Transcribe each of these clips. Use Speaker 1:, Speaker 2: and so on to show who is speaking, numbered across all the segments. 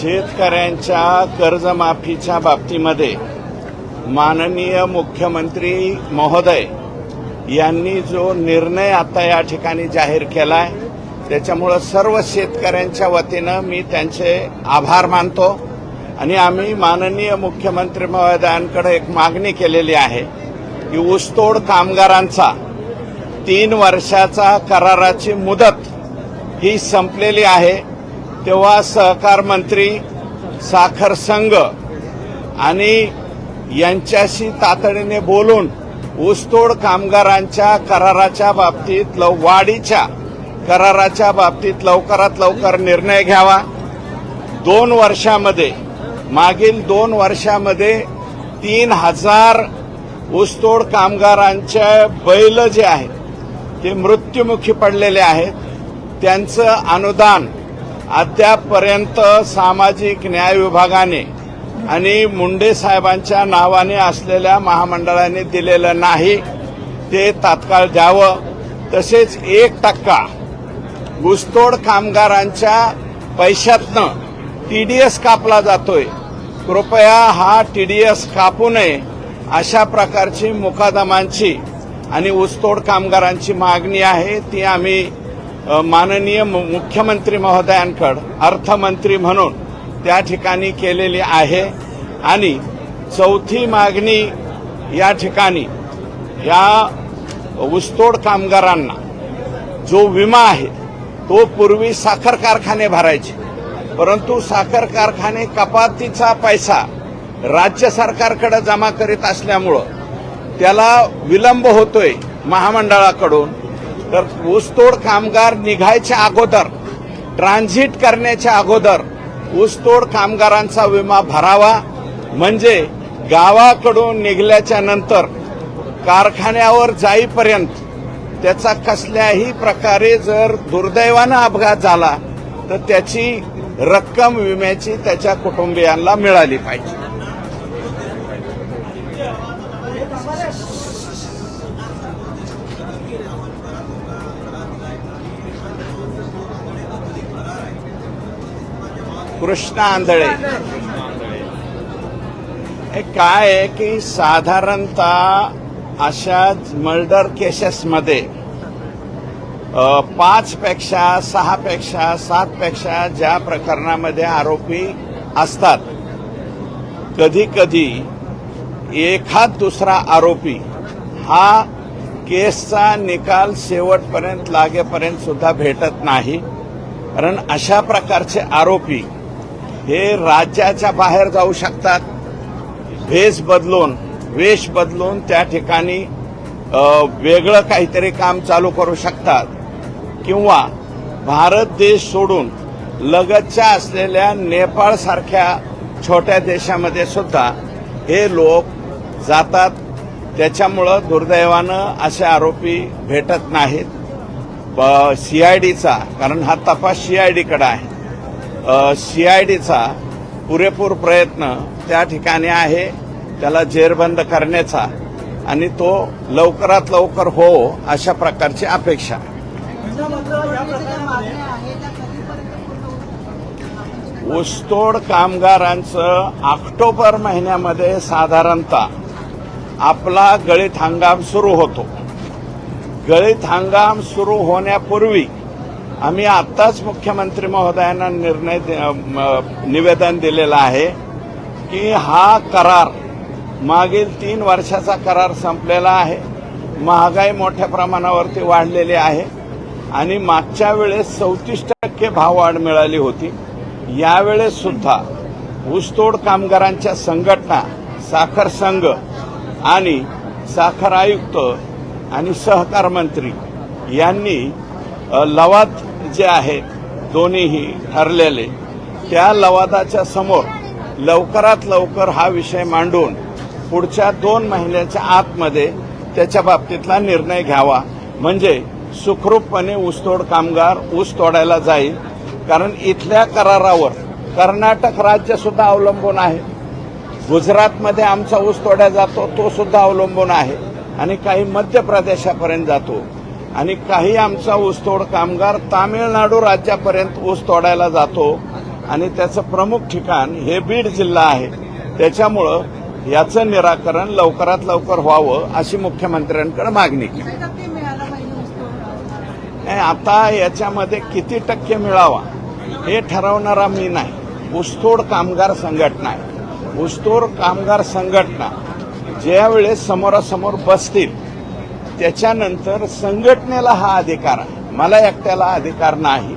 Speaker 1: शेतकऱ्यांच्या कर्जमाफीच्या बाबतीमध्ये माननीय मुख्यमंत्री महोदय यांनी जो निर्णय आता या ठिकाणी जाहीर केलाय त्याच्यामुळे सर्व शेतकऱ्यांच्या वतीनं मी त्यांचे आभार मानतो आणि आम्ही माननीय मुख्यमंत्री महोदयांकडे एक मागणी केलेली आहे की ऊसतोड कामगारांचा 3 वर्षाचा कराराची मुदत ही संपलेली आहे तेव्हा सहकार मंत्री साखर संघ आणि यांच्याशी तातडीने बोलून ऊसतोड कामगारांच्या कराराच्या बाबतीत वाढीच्या कराराच्या बाबतीत लवकरात लवकर निर्णय घ्यावा। 2 वर्षामध्ये मागील 2 वर्षामध्ये 3000 ऊसतोड कामगारांचे बैल जे आहेत ते मृत्युमुखी पडलेले आहेत। त्यांचं अनुदान अद्यापपर्यंत सामाजिक न्याय विभागाने आणि मुंडे साहेबांच्या नावाने असलेल्या महामंडळाने दिलेलं नाही, ते तात्काळ द्यावं। तसेच 1% ऊसतोड कामगारांच्या पैशातनं टीडीएस कापला जातोय, कृपया हा टीडीएस कापू नये अशा प्रकारची मुकादमांची आणि ऊसतोड कामगारांची मागणी आहे। ती आम्ही माननीय मुख्यमंत्री महोदयांकडे अर्थमंत्री म्हणून त्या ठिकाणी केलेली आहे। आणि चौथी मागणी या ठिकाणी या ऊसतोड कामगारांना जो विमा आहे तो पूर्वी साखर कारखाने भरायचे, परंतु साखर कारखाने कपातीचा पैसा राज्य सरकारकडे जमा करीत असल्यामुळं त्याला विलंब होतोय महामंडळाकडून। तर ऊसतोड कामगार निघायच्या अगोदर, ट्रान्झिट करण्याच्या अगोदर ऊसतोड कामगारांचा विमा भरावा, म्हणजे गावाकडून निघल्याच्या नंतर कारखान्यावर जाईपर्यंत त्याचा कसल्याही प्रकारे जर दुर्दैवानं अपघात झाला तर त्याची रक्कम विम्याची त्याच्या कुटुंबियांना मिळाली पाहिजे। कृष्णा आंधळे हे काय आहे की साधारणतः अशा मर्डर केसेसमध्ये 5 पेक्षा 6 पेक्षा 7 पेक्षा ज्या प्रकरणामध्ये आरोपी असतात, कधी कधी एखाद दुसरा आरोपी हा केसचा निकाल शेवटपर्यंत लागेपर्यंत सुद्धा भेटत नाही। कारण अशा प्रकारचे आरोपी हे राज्याच्या बाहेर जाऊ शकतात, वेश बदलून त्या ठिकाणी वेगळं काहीतरी काम चालू करू शकतात, किंवा भारत देश सोडून लगतच्या असलेल्या नेपाळ सारख्या छोट्या देशामध्ये सुद्धा हे लोक जातात। त्याच्यामुळं दुर्दैवानं असे आरोपी भेटत नाहीत। सीआयडीचा, कारण हा तपास सीआयडीकडे आहे, सीआयडीचा पुरेपूर प्रयत्न त्या ठिकाणी आहे त्याला जेरबंद करण्याचा, आणि तो लवकरात लवकर हो अशा प्रकारची अपेक्षा। ऊसतोड कामगारांचं ऑक्टोबर महिन्यामध्ये साधारणतः आपला गळीत हंगाम सुरू होतो। गळीत हंगाम सुरू होण्यापूर्वी आम्ही आत्ताच मुख्यमंत्री महोदयांना निवेदन दिलेलं आहे की हा करार मागील 3 वर्षाचा करार संपलेला आहे। महागाई मोठ्या प्रमाणावरती वाढलेली आहे आणि मागच्या वेळेस 34% भाववाढ मिळाली होती। यावेळेस सुद्धा ऊसतोड कामगारांच्या संघटना, साखर संघ आणि साखर आयुक्त आणि सहकार मंत्री यांनी लवाद जे आहेत दोन्हीही ठरलेले, त्या लवादाच्या समोर लवकरात लवकर हा विषय मांडून पुढच्या 2 महिन्याच्या आतमध्ये त्याच्या बाबतीतला निर्णय घ्यावा, म्हणजे सुखरूपपणे ऊसतोड कामगार ऊस तोडायला जाईल। कारण इथल्या करारावर कर्नाटक राज्य सुद्धा अवलंबून आहे, गुजरातमध्ये आमचा ऊस तोडला जातो तो सुद्धा अवलंबून आहे, आणि काही मध्य प्रदेशापर्यंत जातो, आणि काही आमचा ऊसतोड कामगार तामिळनाडू राज्यापर्यंत ऊस तोडायला जातो। आणि त्याचं प्रमुख ठिकाण हे बीड जिल्हा आहे. त्याच्यामुळं याचं निराकरण लवकरात लवकर व्हावं अशी मुख्यमंत्र्यांकडे मागणी केली. नाही, आता याच्यामध्ये किती टक्के मिळावा हे ठरवणारा मी नाही. ऊसतोड कामगार संघटना आहे. ऊसतोड कामगार संघटना ज्या वेळेस समोरासमोर बसतील त्याच्यानंतर संघटनेला हा अधिकार आहे. मला एकट्याला अधिकार नाही.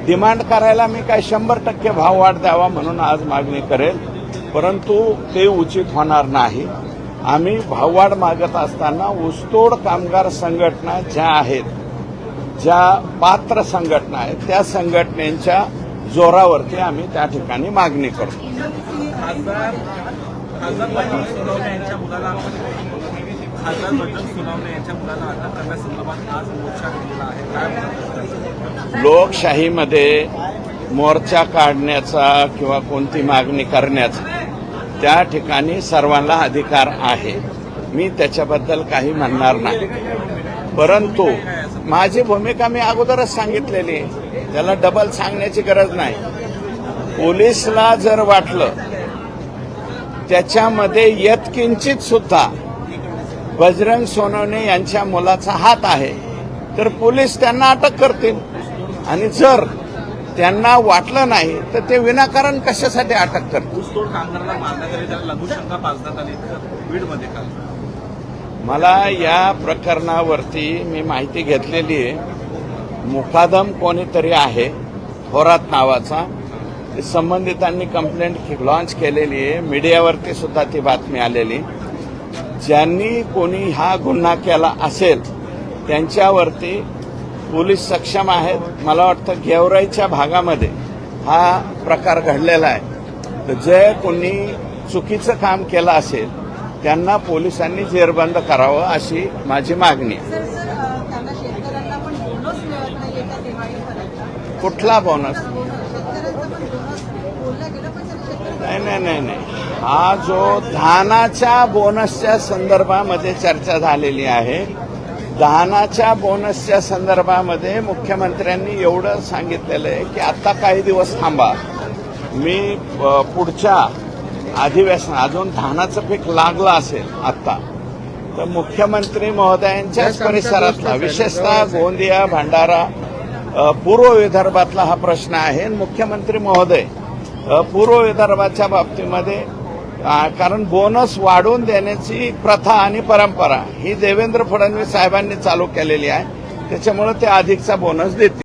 Speaker 1: डिमांड करायला मी काय 100% भाववाढ द्यावा म्हणून आज मागणी करेल, परंतु ते उचित होणार नाही. आम्ही भाववाढ मागत असताना ऊसतोड कामगार संघटना ज्या आहेत, ज्या पात्र संघटना आहेत, त्या संघटनेच्या जोरावरती आम्ही त्या ठिकाणी मागणी करतो.
Speaker 2: खासदार बजरंग सोनवणे यांच्या मुलाला अटक करण्यासंदर्भात आज मोर्चा केलेला आहे.
Speaker 1: लोकशाहीमध्ये मोर्चा काढण्याचा किंवा कोणती मागणी करण्याचा त्या ठिकाणी सर्वांना अधिकार आहे. मी त्याच्याबद्दल काही म्हणणार नाही, परंतु माझी भूमिका मी अगोदरच सांगितलेली आहे. त्याला डबल सांगण्याची गरज नाही. पोलिसला जर वाटलं त्याच्यामध्ये यत्किंचित सुद्धा बजरंग सोनवणे यांच्या मुलाचा हात आहे तर पोलीस त्यांना अटक करतील, आणि जर त्यांना वाटलं नाही तर ते विनाकारण कशासाठी अटक करतील.
Speaker 2: ऊसतोड कामगारांना मारण्यात आली, त्याला लघुशंका पाजण्यात आली बीडमध्ये काल.
Speaker 1: मला या प्रकरणावरती मी माहिती घेतलेली आहे. मुकादम कोणीतरी आहे थोरात नावाचा, संबंधितांनी कंप्लेंट लॉन्च केलेली आहे. मीडियावरती सुद्धा ती बातमी आलेली. ज्यांनी कोणी हा गुन्हा केला असेल त्यांच्यावरती पोलीस सक्षम आहेत. मला वाटतं गेवराईच्या भागामध्ये हा प्रकार घडलेला आहे. तर जे कोणी चुकीचं काम केलं असेल त्यांना पोलिसांनी जेरबंद करावं अशी माझी मागणी आहे. कुठला बोनस? नाही. हा जो धानाच्या बोनसच्या संदर्भामध्ये चर्चा झालेली आहे, धानाच्या बोनसच्या संदर्भामध्ये मुख्यमंत्र्यांनी एवढं सांगितलेलं आहे की आता काही दिवस थांबा, मी पुढच्या अधिवेशन अजून धानाचं पीक लागलं असेल आता तर मुख्यमंत्री महोदयांच्याच परिसरातला, विशेषतः गोंदिया, भंडारा, पूर्व विदर्भातला हा प्रश्न आहे. मुख्यमंत्री महोदय पूर्व विदर्भाच्या बाबतीमध्ये, कारण बोनस वाढवून देण्याची प्रथा आणि परंपरा ही देवेंद्र फडणवीस साहेबांनी चालू केलेली आहे, त्याच्यामुळे ते अधिकचा बोनस देतील.